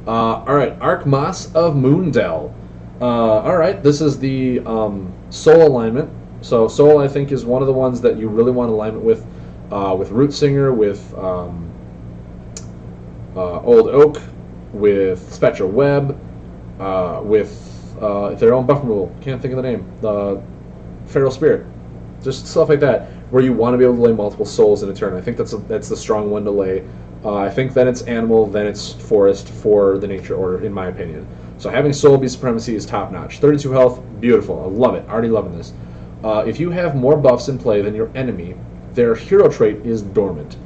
Alright, Arkmas of Moondell. Alright, this is the Soul alignment. So Soul, I think, is one of the ones that you really want alignment with Root Singer, with Old Oak, with Spectral Web, with their own buff removal. Can't think of the name. The Feral Spirit. Just stuff like that, where you want to be able to lay multiple souls in a turn. I think that's the strong one to lay. I think then it's animal, then it's forest for the nature order, in my opinion. So having soul be supremacy is top notch. 32 health, beautiful. I love it. Already loving this. If you have more buffs in play than your enemy, their hero trait is dormant.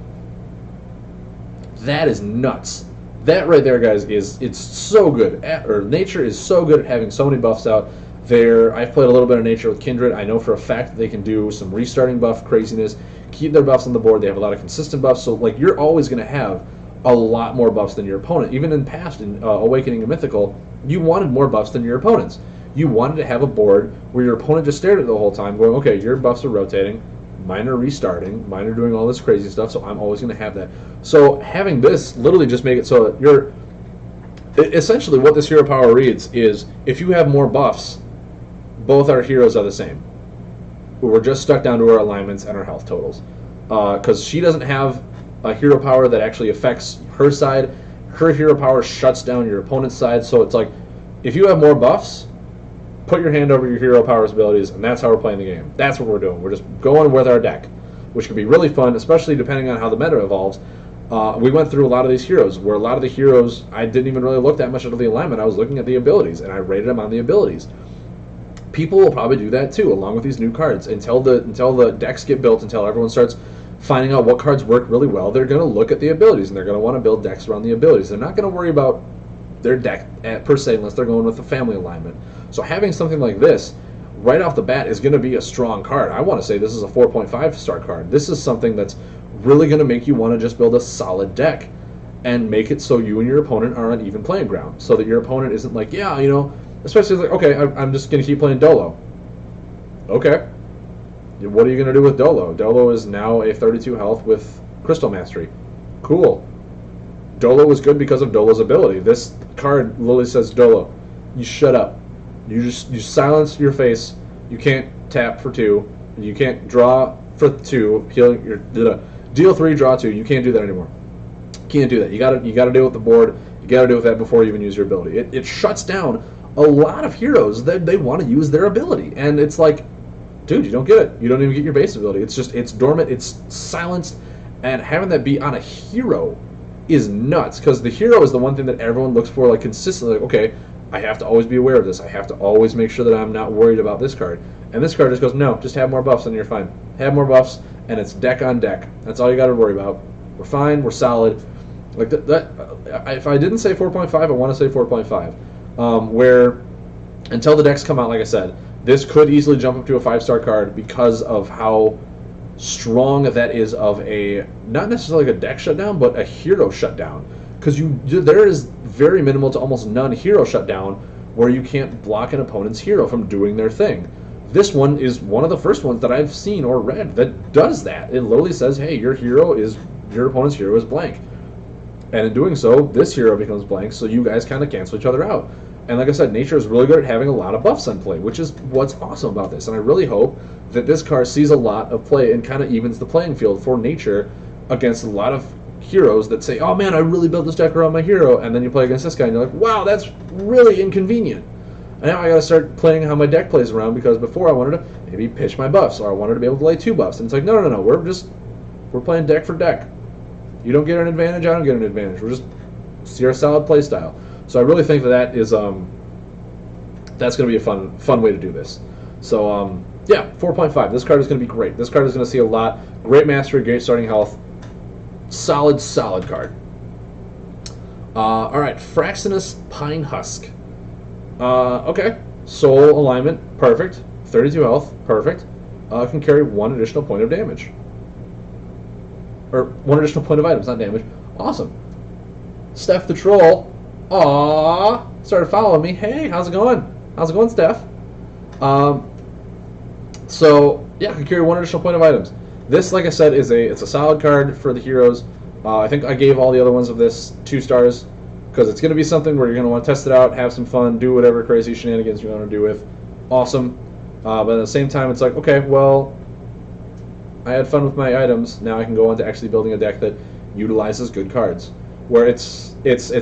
That is nuts. That right there, guys, it's so good. Nature is so good at having so many buffs out. I've played a little bit of Nature with Kindred. I know for a fact that they can do some restarting buff craziness, keep their buffs on the board. They have a lot of consistent buffs, so like you're always going to have a lot more buffs than your opponent. Even in past, in Awakening and Mythical, you wanted more buffs than your opponents. You wanted to have a board where your opponent just stared at it the whole time, going, okay, your buffs are rotating, mine are restarting, mine are doing all this crazy stuff, so I'm always going to have that. So having this literally just make it so that you're... Essentially what this hero power reads is, if you have more buffs, both our heroes are the same. We're just stuck down to our alignments and our health totals. Because she doesn't have a hero power that actually affects her side. Her hero power shuts down your opponent's side. So it's like, if you have more buffs, put your hand over your hero power's abilities, and that's how we're playing the game. That's what we're doing. We're just going with our deck, which can be really fun, especially depending on how the meta evolves. We went through a lot of these heroes, where a lot of the heroes, I didn't even really look that much at the alignment. I was looking at the abilities, and I rated them on the abilities. People will probably do that too, along with these new cards. Until the decks get built, until everyone starts finding out what cards work really well, they're going to look at the abilities, and they're going to want to build decks around the abilities. They're not going to worry about their deck per se unless they're going with the family alignment. So having something like this right off the bat is going to be a strong card. I want to say this is a 4.5 star card. This is something that's really going to make you want to just build a solid deck and make it so you and your opponent are on even playing ground, so that your opponent isn't like, yeah, you know, especially like, okay, I'm just going to keep playing Dolo. Okay. What are you going to do with Dolo? Dolo is now a 32 health with Crystal Mastery. Cool. Dolo was good because of Dolo's ability. This card literally says, Dolo, you shut up. You silence your face. You can't tap for 2. You can't draw for 2. Heal your deal 3, draw 2. You can't do that anymore. Can't do that. You gotta deal with the board. You gotta deal with that before you even use your ability. It shuts down a lot of heroes that they want to use their ability, and it's like, dude, you don't get it. You don't even get your base ability. It's dormant. It's silenced, and having that be on a hero is nuts, because the hero is the one thing that everyone looks for, like, consistently. Like, okay, I have to always be aware of this. I have to always make sure that I'm not worried about this card. And this card just goes, no, just have more buffs and you're fine. Have more buffs, and it's deck on deck. That's all you got to worry about. We're fine. We're solid. Like if I didn't say 4.5, I want to say 4.5. Where until the decks come out, like I said, this could easily jump up to a 5-star card because of how strong that is of a, not necessarily like a deck shutdown, but a hero shutdown. Because there is very minimal to almost none hero shutdown where you can't block an opponent's hero from doing their thing. This one is one of the first ones that I've seen or read that does that. It literally says, hey, your opponent's hero is blank. And in doing so, this hero becomes blank, so you guys kind of cancel each other out. And like I said, Nature is really good at having a lot of buffs on play, which is what's awesome about this. And I really hope that this card sees a lot of play and kind of evens the playing field for Nature against a lot of heroes that say, oh man, I really built this deck around my hero, and then you play against this guy and you're like, wow, that's really inconvenient. And now I gotta start playing how my deck plays around, because before I wanted to maybe pitch my buffs, or I wanted to be able to lay 2 buffs. And it's like, no, we're playing deck for deck. You don't get an advantage, I don't get an advantage. We're just see our solid play style. So I really think that is that's going to be a fun way to do this. So yeah, 4.5. This card is going to be great. This card is going to see a lot. Great mastery, great starting health. Solid card. All right, Fraxinus Pine Husk. Okay, soul alignment, perfect. 32 health, perfect. Can carry 1 additional point of damage. Or 1 additional point of items, not damage. Awesome. Steph the Troll. Aww. Started following me. Hey, how's it going? How's it going, Steph? So, yeah, can carry 1 additional point of items. This, like I said, it's a solid card for the heroes. I think I gave all the other ones of this 2 stars. because it's going to be something where you're going to want to test it out, have some fun, do whatever crazy shenanigans you want to do with. Awesome. But at the same time, it's like, okay, well, I had fun with my items. Now I can go on to actually building a deck that utilizes good cards. Where it's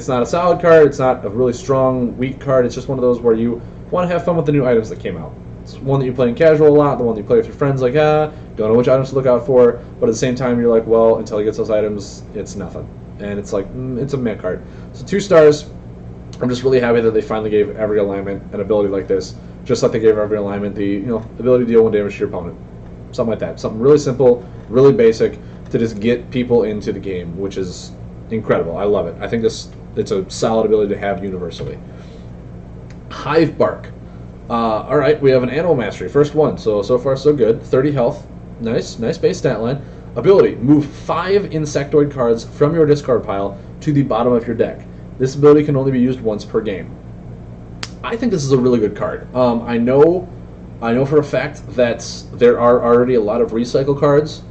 not a solid card, it's not a really strong, weak card. It's just one of those where you want to have fun with the new items that came out. It's one that you play in casual a lot, the one that you play with your friends, like, don't know which items to look out for, but at the same time, you're like, well, until he gets those items, it's nothing. And it's like, it's a meh card. So 2 stars, I'm just really happy that they finally gave every alignment an ability like this, just like they gave every alignment the ability to deal 1 damage to your opponent. Something like that. Something really simple, really basic, to just get people into the game, which is incredible. I love it. I think it's a solid ability to have universally. Hive Bark. All right, we have an Animal Mastery. First one, so far so good. 30 health. Nice base stat line. Ability, move 5 insectoid cards from your discard pile to the bottom of your deck. This ability can only be used once per game. I think this is a really good card. I know for a fact that there are already a lot of recycle cards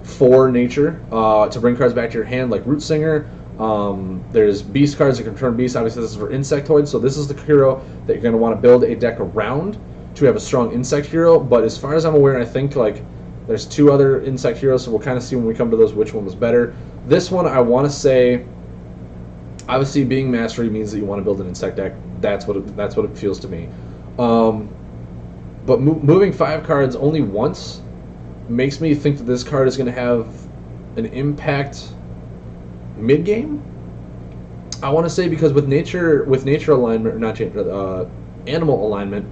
for nature to bring cards back to your hand, like Root Singer. There's beast cards that can turn beast. Obviously, this is for insectoids, so this is the hero that you're going to want to build a deck around to have a strong insect hero. But as far as I'm aware, I think like there's 2 other insect heroes, so we'll kind of see when we come to those which one was better. This one, I want to say, obviously, being mastery means that you want to build an insect deck. That's what it feels to me. But moving 5 cards only once makes me think that this card is going to have an impact mid-game. I want to say because with nature alignment, or not animal alignment,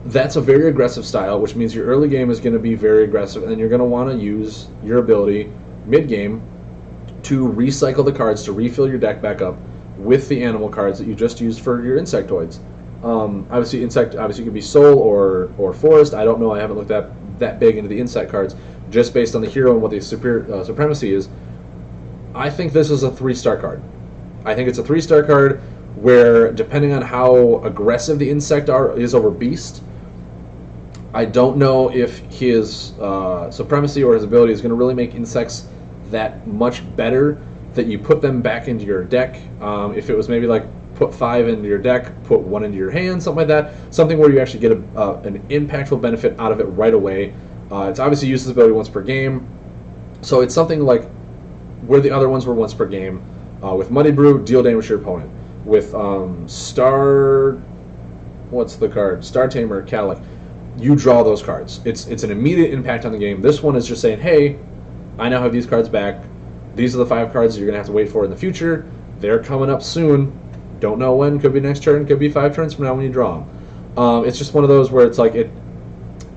that's a very aggressive style, which means your early game is going to be very aggressive, and you're going to want to use your ability mid-game to recycle the cards to refill your deck back up with the animal cards that you just used for your insectoids. Obviously, it could be soul or forest. I don't know. I haven't looked that big into the insect cards, just based on the hero and what the supremacy is. I think this is a 3-star card. I think it's a 3-star card where, depending on how aggressive the insect is over beast, I don't know if his supremacy or his ability is going to really make insects that much better that you put them back into your deck. If it was maybe like put 5 into your deck, put 1 into your hand, something like that, something where you actually get an impactful benefit out of it right away. It's obviously uses ability once per game, so it's something like where the other ones were once per game. With Muddy Brew, deal damage to your opponent. With what's the card? Star Tamer, Calic, you draw those cards. It's an immediate impact on the game. This one is just saying, hey, I now have these cards back. These are the 5 cards you're going to have to wait for in the future. They're coming up soon. Don't know when. Could be next turn. Could be 5 turns from now when you draw them. It's just one of those where it's like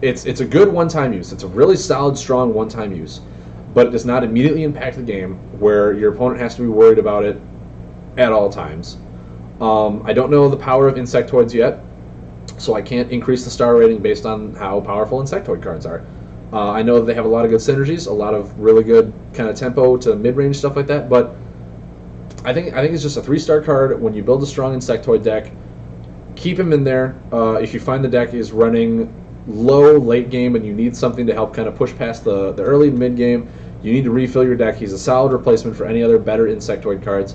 it's a good one-time use. It's a really solid, strong one-time use, but it does not immediately impact the game where your opponent has to be worried about it at all times. I don't know the power of insectoids yet, so I can't increase the star rating based on how powerful insectoid cards are. I know that they have a lot of good synergies, a lot of really good kind of tempo to mid-range stuff like that, but I think it's just a 3-star card. When you build a strong insectoid deck, keep him in there. If you find the deck is running low late game and you need something to help kind of push past the early and mid game, you need to refill your deck. He's a solid replacement for any other better insectoid cards.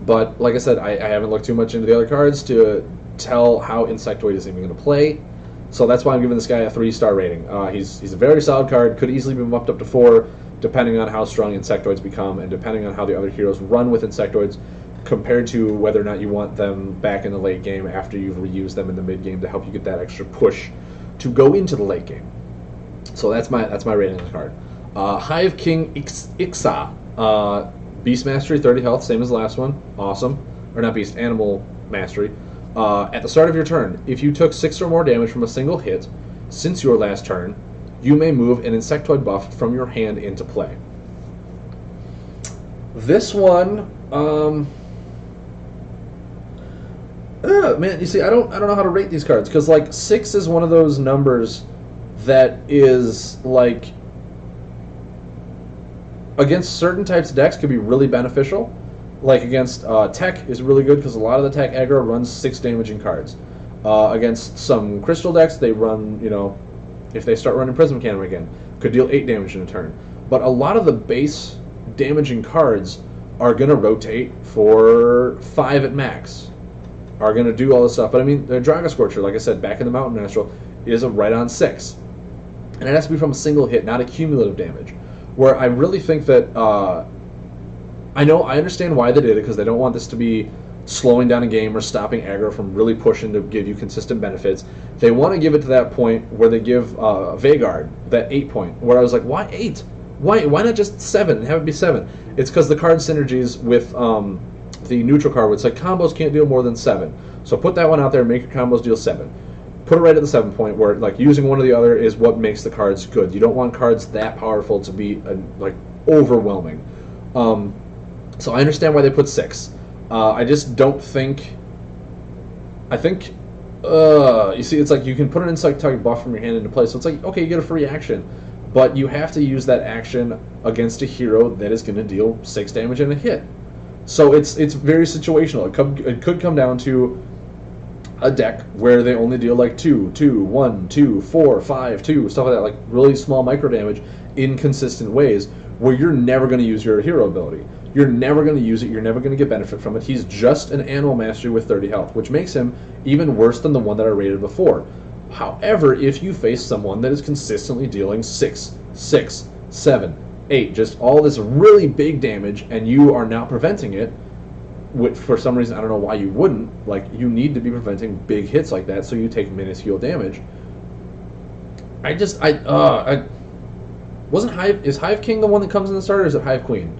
But like I said, I haven't looked too much into the other cards to tell how insectoid is even going to play. So that's why I'm giving this guy a 3-star rating. He's a very solid card. Could easily be bumped up to 4, depending on how strong insectoids become and depending on how the other heroes run with insectoids, compared to whether or not you want them back in the late game after you've reused them in the mid game to help you get that extra push to go into the late game. So that's my rating of the card. Hive King Ixa, Beast Mastery, 30 health, same as the last one. Awesome. Or not Beast, Animal Mastery. At the start of your turn, if you took 6 or more damage from a single hit since your last turn, you may move an insectoid buff from your hand into play. This one, man, you see, I don't know how to rate these cards, because like 6 is one of those numbers that is like against certain types of decks could be really beneficial. Like against tech is really good because a lot of the tech aggro runs 6 damaging cards. Against some crystal decks, they run, if they start running Prism Cannon again, could deal 8 damage in a turn. But a lot of the base damaging cards are going to rotate for 5 at max, are going to do all this stuff. But I mean, the Dragon Scorcher, like I said, back in the Mountain Astral, is a right on 6. And it has to be from a single hit, not a cumulative damage. Where I really think that, I understand why they did it, because they don't want this to be slowing down a game or stopping aggro from really pushing to give you consistent benefits. They want to give it to that point where they give Vhagar that 8 point, where I was like, why 8? Why not just 7 and have it be 7? It's because the card synergies with the neutral card, where it's like combos can't deal more than 7. So put that one out there and make your combos deal 7. Put it right at the 7 point, where like using one or the other is what makes the cards good. You don't want cards that powerful to be like overwhelming. So I understand why they put 6. I just don't think. I think. You see, it's like you can put an insect target buff from your hand into play, so it's like, okay, you get a free action, but you have to use that action against a hero that is going to deal 6 damage in a hit. So it's very situational. It could come down to a deck where they only deal like 2, 2, 1, 2, 4, 5, 2, stuff like that, like really small micro damage in consistent ways, where you're never going to use your hero ability. You're never going to use it. You're never going to get benefit from it. He's just an animal mastery with 30 health, which makes him even worse than the one that I rated before. However, if you face someone that is consistently dealing 6, 6, 7, 8, just all this really big damage, and you are not preventing it, which for some reason I don't know why you wouldn't, like, you need to be preventing big hits like that so you take minuscule damage. Is Hive King the one that comes in the starter, or is it Hive Queen?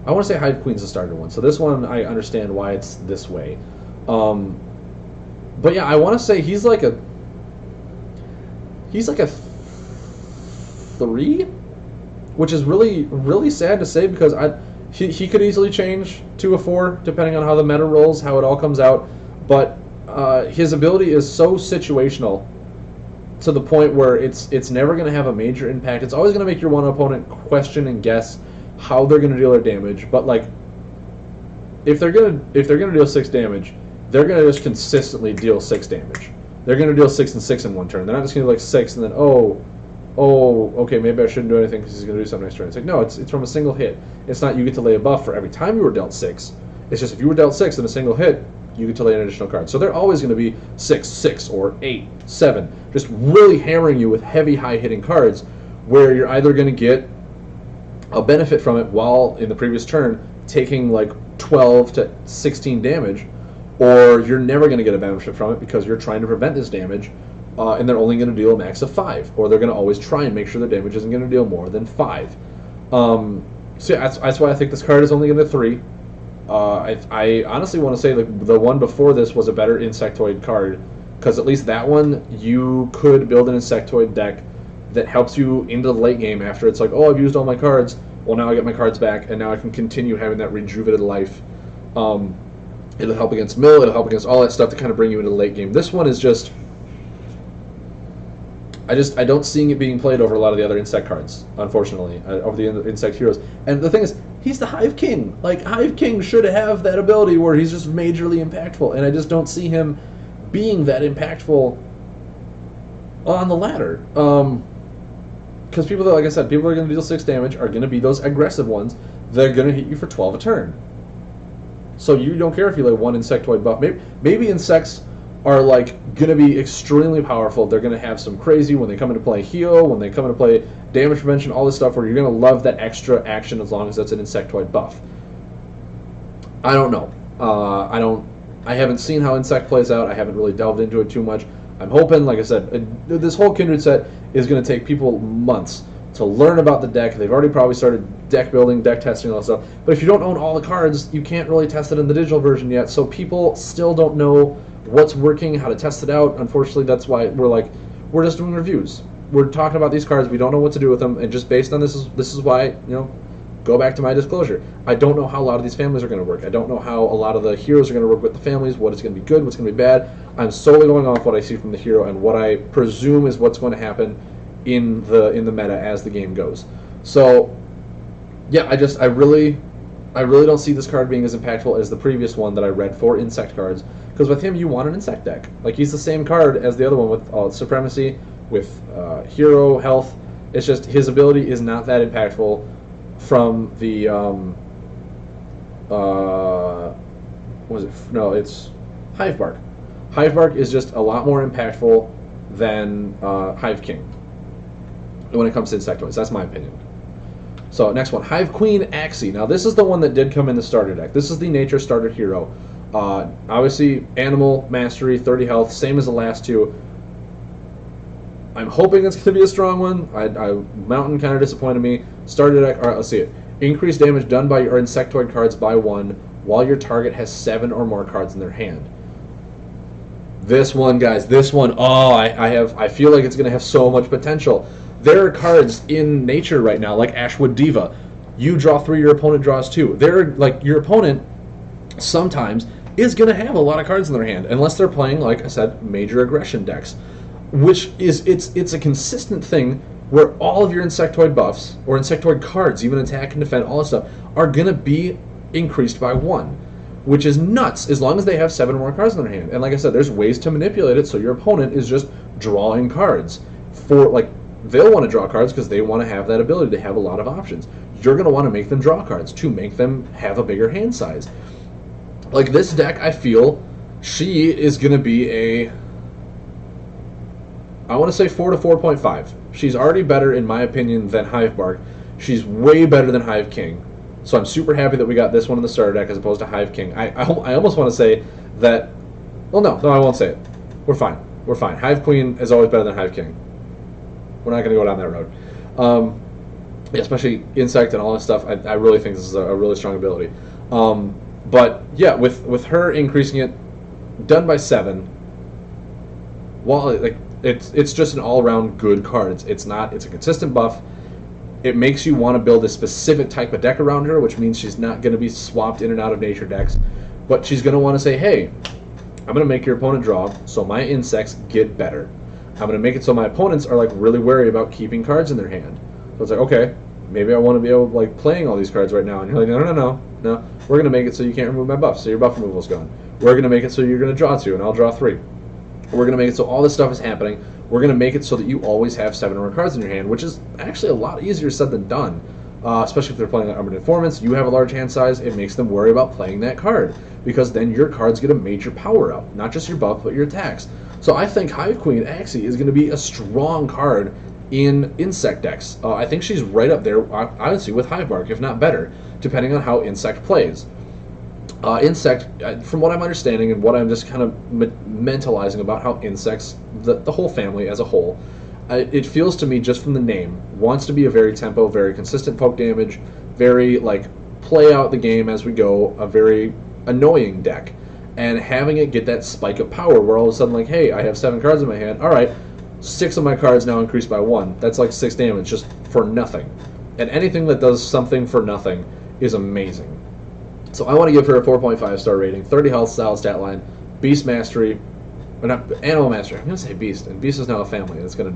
I want to say Hive Queen's the starter one. So this one, I understand why it's this way. But yeah, I want to say he's like a 3, which is really, really sad to say, because he could easily change to a 4 depending on how the meta rolls, how it all comes out. But his ability is so situational to the point where it's never going to have a major impact. It's always going to make your one opponent question and guess how they're going to deal their damage. But like, if they're gonna deal 6 damage, they're going to just consistently deal 6 damage. They're going to deal 6 and 6 in one turn. They're not just going to do like 6 and then okay, maybe I shouldn't do anything because he's going to do something next turn. It's like, no, it's from a single hit. It's not you get to lay a buff for every time you were dealt 6. It's just if you were dealt 6 in a single hit, you get to lay an additional card. So they're always going to be 6, 6, or 8, 7, just really hammering you with heavy, high-hitting cards, where you're either going to get a benefit from it while in the previous turn taking like 12 to 16 damage, or you're never going to get a benefit from it because you're trying to prevent this damage, and they're only going to deal a max of 5, or they're going to always try and make sure their damage isn't going to deal more than 5. So yeah, that's why I think this card is only going to 3. I honestly want to say the one before this was a better Insectoid card, because at least that one you could build an Insectoid deck that helps you into the late game after it's like, oh, I've used all my cards. Well, now I get my cards back, and now I can continue having that rejuvenated life. It'll help against mill, it'll help against all that stuff to kind of bring you into the late game. This one is just... I don't see it being played over a lot of the other insect cards, unfortunately, over the insect heroes. And the thing is, he's the Hive King. Like, Hive King should have that ability where he's just majorly impactful, and I just don't see him being that impactful on the ladder. Because people, like I said, people are going to deal 6 damage, are going to be those aggressive ones. They're going to hit you for 12 a turn. So you don't care if you lay one Insectoid buff. Maybe insects are like going to be extremely powerful. They're going to have some crazy when they come into play heal, when they come into play damage prevention, all this stuff where you're going to love that extra action as long as that's an Insectoid buff. I don't know. I haven't seen how Insect plays out. I haven't really delved into it too much. I'm hoping, like I said, this whole Kindred set is going to take people months to learn about the deck. They've already probably started deck building, deck testing, all that stuff. But if you don't own all the cards, you can't really test it in the digital version yet. So people still don't know what's working, how to test it out. Unfortunately, that's why we're just doing reviews. We're talking about these cards. We don't know what to do with them, and just based on this is why, go back to my disclosure. I don't know how a lot of these families are going to work. I don't know how a lot of the heroes are going to work with the families, what is going to be good, what's going to be bad. I'm solely going off what I see from the hero and what I presume is what's going to happen in the meta as the game goes. So, yeah, I really don't see this card being as impactful as the previous one that I read for insect cards, because with him you want an insect deck. Like, he's the same card as the other one with supremacy, with hero health. It's just his ability is not that impactful from the Was it? No, it's Hive Bark. Hive Bark is just a lot more impactful than Hive King when it comes to insectoids. That's my opinion. So next one, Hive Queen Axie. Now this is the one that did come in the starter deck. This is the nature starter hero. Obviously, animal mastery, 30 health, same as the last two. I'm hoping it's going to be a strong one. Mountain kind of disappointed me. Starter deck. All right, let's see it. Increase damage done by your insectoid cards by 1 while your target has 7 or more cards in their hand. This one, guys, this one, oh, I feel like it's going to have so much potential. There are cards in nature right now, like Ashwood Diva. You draw 3, your opponent draws 2. They're like, your opponent sometimes is going to have a lot of cards in their hand, unless they're playing, like I said, major aggression decks, which is, it's a consistent thing where all of your insectoid buffs, or insectoid cards, even attack and defend, all this stuff, are going to be increased by 1, which is nuts, as long as they have 7 or more cards in their hand. And like I said, there's ways to manipulate it so your opponent is just drawing cards. For, like, they'll want to draw cards because they want to have that ability to have a lot of options. You're going to want to make them draw cards to make them have a bigger hand size. Like, this deck, I feel, she is going to be a, I want to say 4 to 4.5. She's already better, in my opinion, than Hive Bark. She's way better than Hive King. So I'm super happy that we got this one in the starter deck as opposed to Hive King. I almost want to say that, well, no, I won't say it. We're fine. We're fine. Hive Queen is always better than Hive King. We're not going to go down that road. Yeah, especially Insect and all this stuff, I really think this is a really strong ability. But yeah, with her increasing it, done by 7, while like it's just an all-around good card. It's a consistent buff. It makes you want to build a specific type of deck around her, which means she's not going to be swapped in and out of nature decks. But she's going to want to say, hey, I'm going to make your opponent draw so my insects get better. I'm going to make it so my opponents are like really wary about keeping cards in their hand. So it's like, okay, maybe I want to be able to like playing all these cards right now. And you're like, no. We're going to make it so you can't remove my buff, so your buff removal's gone. We're going to make it so you're going to draw 2, and I'll draw 3. We're going to make it so all this stuff is happening. We're going to make it so that you always have 7 or more cards in your hand, which is actually a lot easier said than done. Especially if they're playing like Armored Informants, you have a large hand size, it makes them worry about playing that card, because then your cards get a major power up, not just your buff, but your attacks. So I think Hive Queen Axie is going to be a strong card in Insect decks. I think she's right up there, honestly, with Hive Bark, if not better, depending on how Insect plays. Insect, from what I'm understanding and what I'm just kind of mentalizing about how Insects, the whole family as a whole, it feels to me just from the name, wants to be a very tempo, very consistent poke damage, very like play out the game as we go, a very annoying deck. And having it get that spike of power where all of a sudden like, hey, I have 7 cards in my hand, alright, 6 of my cards now increased by 1. That's like 6 damage just for nothing. And anything that does something for nothing is amazing. So I want to give her a 4.5 star rating, 30 health, solid stat line, Beast Mastery, or not Animal Mastery. I'm gonna say Beast, and Beast is now a family. It's gonna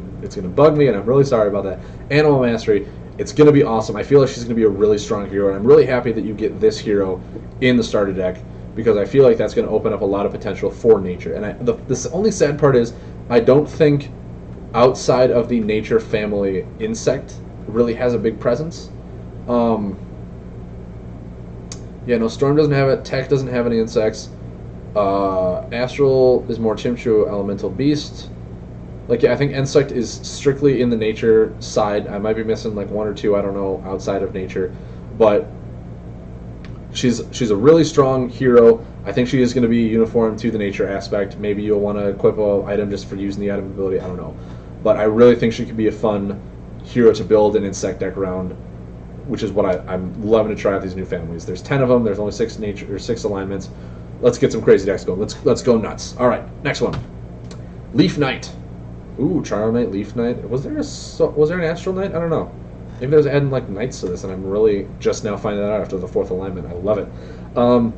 bug me, and I'm really sorry about that. Animal Mastery, it's gonna be awesome. I feel like she's gonna be a really strong hero, and I'm really happy that you get this hero in the starter deck, because I feel like that's gonna open up a lot of potential for nature. And the only sad part is I don't think outside of the nature family Insect really has a big presence. Yeah, no, Storm doesn't have it. Tech doesn't have any insects. Astral is more Chimchu, Elemental Beast. Like, yeah, I think Insect is strictly in the nature side. I might be missing like 1 or 2, I don't know, outside of nature. But she's a really strong hero. I think she is going to be uniform to the nature aspect. Maybe you'll want to equip an item just for using the item ability. I don't know. But I really think she could be a fun hero to build an Insect deck around, which is what I'm loving to try out these new families. There's 10 of them. There's only 6 nature or 6 alignments. Let's get some crazy decks going. Let's go nuts. All right, next one. Leaf Knight. Ooh, Charm Knight, Leaf Knight. Was there an Astral Knight? I don't know. Maybe there's adding like knights to this, and I'm really just now finding that out after the 4th alignment. I love it. All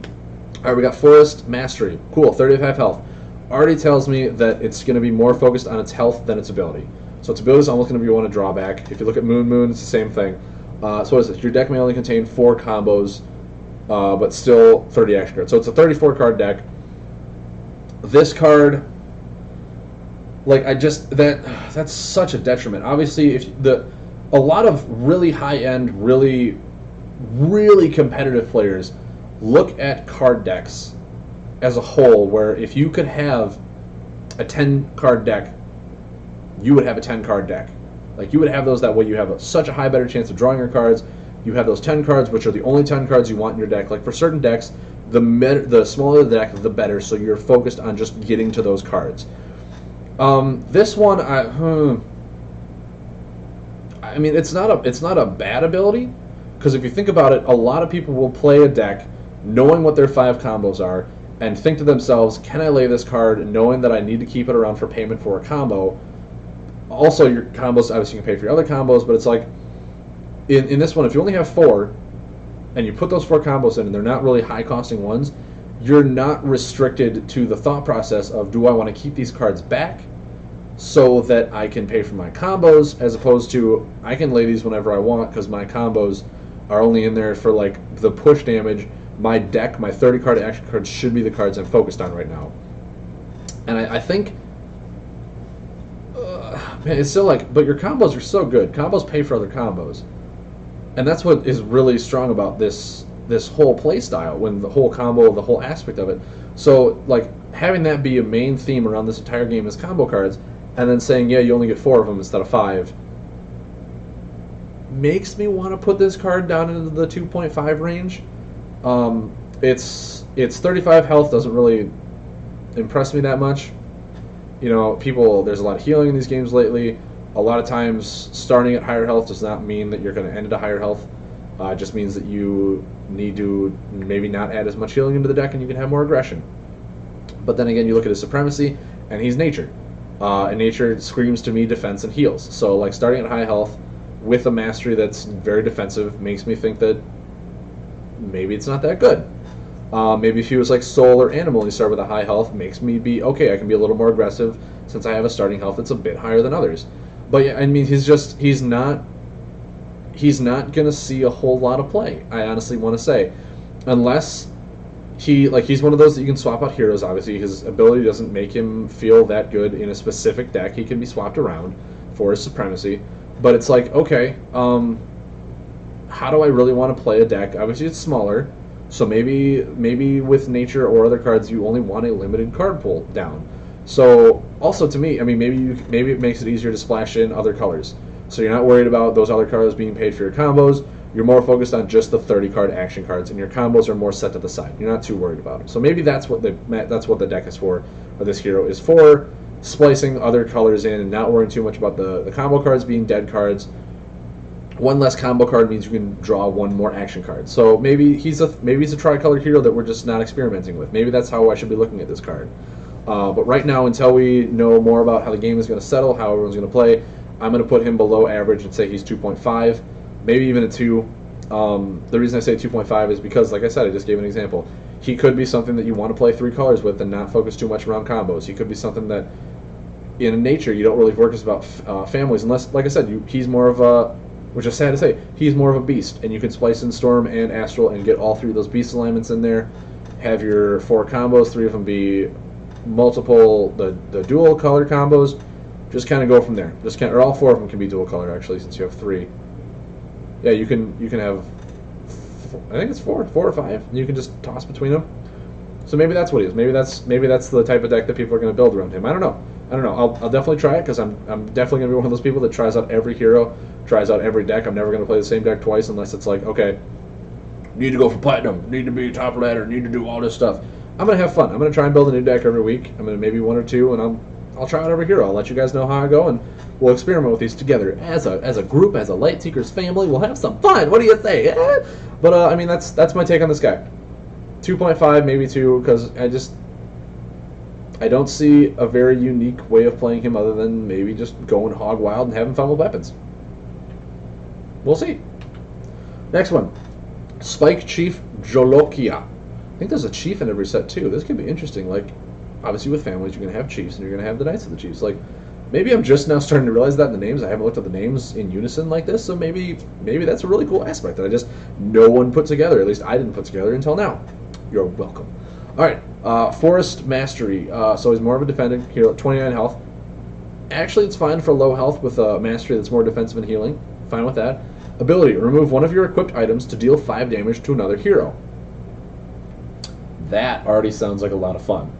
right, we got Forest Mastery. Cool, 35 health. Already tells me that it's going to be more focused on its health than its ability. So its ability is almost going to be one a drawback. If you look at Moon, it's the same thing. So what is this? Your deck may only contain 4 combos, but still 30 action cards. So it's a 34 card deck. This card, like that's such a detriment. Obviously, a lot of really high end, really competitive players look at card decks as a whole, where if you could have a 10 card deck, you would have a 10 card deck. Like, you would have those that way. You have such a high better chance of drawing your cards. You have those 10 cards, which are the only 10 cards you want in your deck. Like, for certain decks, the smaller the deck, the better. So you're focused on just getting to those cards. This one, I mean, it's not a bad ability, because if you think about it, a lot of people will play a deck knowing what their 5 combos are and think to themselves, can I lay this card knowing that I need to keep it around for payment for a combo? Also, your combos, obviously you can pay for your other combos, but it's like, in this one, if you only have 4, and you put those 4 combos in, and they're not really high-costing ones, you're not restricted to the thought process of, do I want to keep these cards back so that I can pay for my combos, as opposed to, I can lay these whenever I want because my combos are only in there for, like, the push damage. My deck, my 30-card action cards should be the cards I'm focused on right now. And I think, man, it's still like, but your combos are so good. Combos pay for other combos. And that's what is really strong about this whole play style, when the whole combo, the whole aspect of it. So, like, having that be a main theme around this entire game is combo cards, and then saying, yeah, you only get 4 of them instead of 5, makes me want to put this card down into the 2.5 range. It's 35 health, doesn't really impress me that much. You know, there's a lot of healing in these games lately. A lot of times, starting at higher health does not mean that you're going to end at a higher health. It just means that you need to maybe not add as much healing into the deck, and you can have more aggression. But then again, you look at his supremacy, and he's nature. And nature screams to me defense and heals. So, like, starting at high health with a mastery that's very defensive makes me think that maybe it's not that good. Maybe if he was like soul or animal and he started with a high health, makes me be, okay, I can be a little more aggressive since I have a starting health that's a bit higher than others. But yeah, I mean, he's not going to see a whole lot of play, I honestly want to say. Unless he's one of those that you can swap out heroes, obviously. His ability doesn't make him feel that good in a specific deck. He can be swapped around for his supremacy. But it's like, okay, how do I really want to play a deck? Obviously, it's smaller, so maybe with nature or other cards, you only want a limited card pool down. So, also to me, I mean, maybe it makes it easier to splash in other colors. So you're not worried about those other cards being paid for your combos. You're more focused on just the 30-card action cards, and your combos are more set to the side. You're not too worried about them. So maybe that's what the deck is for, or this hero is for, splicing other colors in and not worrying too much about the combo cards being dead cards. One less combo card means you can draw one more action card. So maybe he's a tricolor hero that we're just not experimenting with. Maybe that's how I should be looking at this card. But right now, until we know more about how the game is going to settle, how everyone's going to play, I'm going to put him below average and say he's 2.5, maybe even a 2. The reason I say 2.5 is because, like I said, I just gave an example. He could be something that you want to play 3 colors with and not focus too much around combos. He could be something that, in nature, you don't really focus about families, unless, like I said, he's more of a, which is sad to say, he's more of a beast, and you can splice in Storm and Astral and get all 3 of those beast alignments in there, have your 4 combos, 3 of them be multiple, the dual color combos, just kind of go from there. Or all 4 of them can be dual color, actually, since you have 3. Yeah, you can have, I think it's 4 or 5, and you can just toss between them. So maybe that's what he is. Maybe that's the type of deck that people are going to build around him. I don't know. I'll definitely try it, because I'm definitely going to be one of those people that tries out every hero, tries out every deck. I'm never going to play the same deck twice unless it's like, okay, need to go for platinum, need to be top ladder, need to do all this stuff. I'm going to have fun. I'm going to try and build a new deck every week. I'm going to maybe 1 or 2, and I'll try out every hero. I'll let you guys know how I go, and we'll experiment with these together as a group, as a Light Seekers family. We'll have some fun. What do you say? But I mean, that's my take on this guy. 2.5, maybe 2, because I don't see a very unique way of playing him other than maybe just going hog wild and having fun with weapons. We'll see. Next one, Spike Chief Jolokia. I think there's a chief in every set too. This could be interesting. Like, obviously with families, you're going to have chiefs and you're going to have the Knights of the Chiefs. Like, maybe I'm just now starting to realize that in the names. I haven't looked at the names in unison like this, so maybe that's a really cool aspect that no one put together. At least I didn't put together until now. You're welcome. All right, Forest Mastery. So he's more of a defending hero, 29 health. Actually, it's fine for low health with a mastery that's more defensive and healing. Fine with that. Ability: remove one of your equipped items to deal 5 damage to another hero. That already sounds like a lot of fun.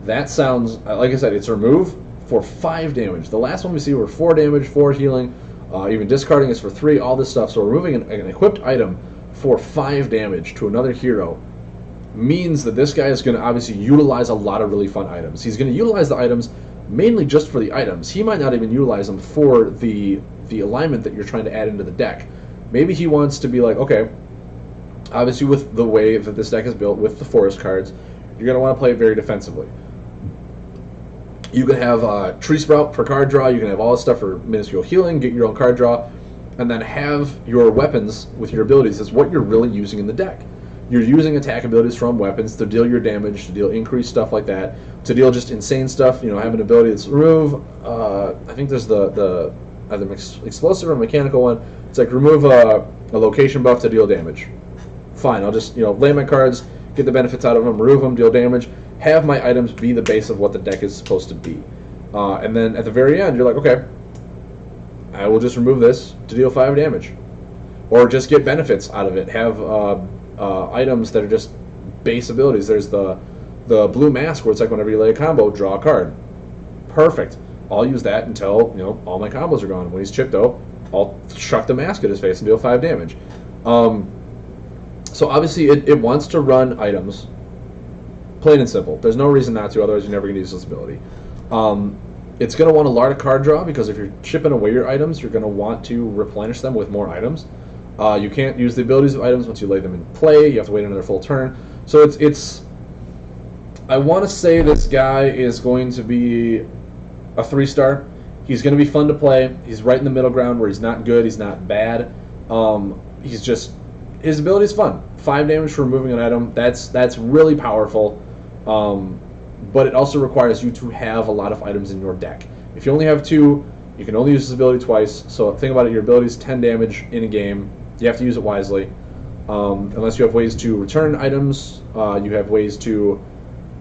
That sounds, like I said, it's remove for 5 damage. The last one we see were 4 damage, 4 healing, even discarding is for 3, all this stuff. So removing an equipped item for 5 damage to another hero means that this guy is going to obviously utilize a lot of really fun items. He's going to utilize the items mainly just for the items. He might not even utilize them for the alignment that you're trying to add into the deck. Maybe he wants to be like, okay, obviously with the way that this deck is built with the forest cards, you're going to want to play it very defensively. You can have Tree Sprout for card draw, you can have all this stuff for minuscule healing, get your own card draw, and then have your weapons with your abilities as what you're really using in the deck. You're using attack abilities from weapons to deal your damage, to deal increased stuff like that, to deal just insane stuff. You know, have an ability that's remove. I think there's the either explosive or mechanical one. It's like remove a location buff to deal damage. Fine, I'll just lay my cards, get the benefits out of them, remove them, deal damage. Have my items be the base of what the deck is supposed to be, and then at the very end, you're like, okay, I will just remove this to deal 5 damage, or just get benefits out of it. Have items that are just base abilities. There's the blue mask where it's like whenever you lay a combo, draw a card. Perfect. I'll use that until all my combos are gone. When he's chipped though, I'll chuck the mask at his face and deal 5 damage. So obviously it wants to run items, plain and simple. There's no reason not to, otherwise you're never going to use this ability. It's going to want a lot of card draw because if you're chipping away your items, you're going to want to replenish them with more items. You can't use the abilities of items once you lay them in play. You have to wait another full turn. So it's I want to say this guy is going to be a 3-star. He's going to be fun to play. He's right in the middle ground where he's not good, he's not bad. He's just, his ability is fun. 5 damage for removing an item. That's really powerful. But it also requires you to have a lot of items in your deck. If you only have 2, you can only use this ability twice. So think about it, your ability is 10 damage in a game. You have to use it wisely. Unless you have ways to return items, you have ways to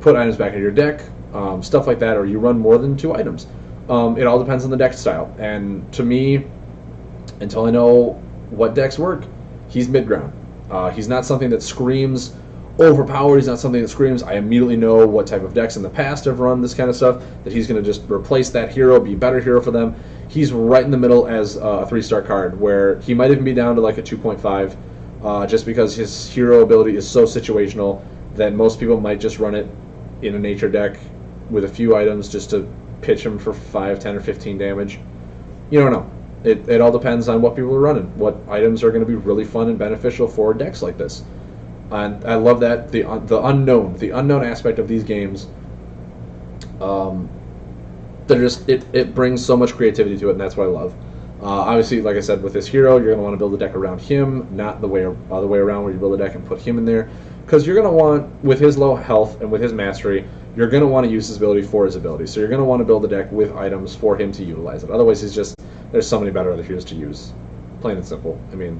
put items back in your deck, stuff like that, or you run more than 2 items. It all depends on the deck style. And to me, until I know what decks work, he's mid-ground. He's not something that screams overpowered. He's not something that screams, I immediately know what type of decks in the past have run this kind of stuff, that he's going to just replace that hero, be a better hero for them. He's right in the middle as a 3-star card, where he might even be down to like a 2.5, just because his hero ability is so situational that most people might just run it in a nature deck with a few items just to pitch him for 5, 10, or 15 damage. You don't know. It all depends on what people are running, what items are going to be really fun and beneficial for decks like this. And I love that the unknown aspect of these games. They're just it brings so much creativity to it, and that's what I love. Obviously, like I said, with this hero, you're going to want to build a deck around him, not the way around where you build a deck and put him in there, because you're going to want, with his low health and with his mastery, you're going to want to use his ability for his ability. So you're going to want to build a deck with items for him to utilize it. Otherwise, there's so many better other heroes to use. Plain and simple. I mean,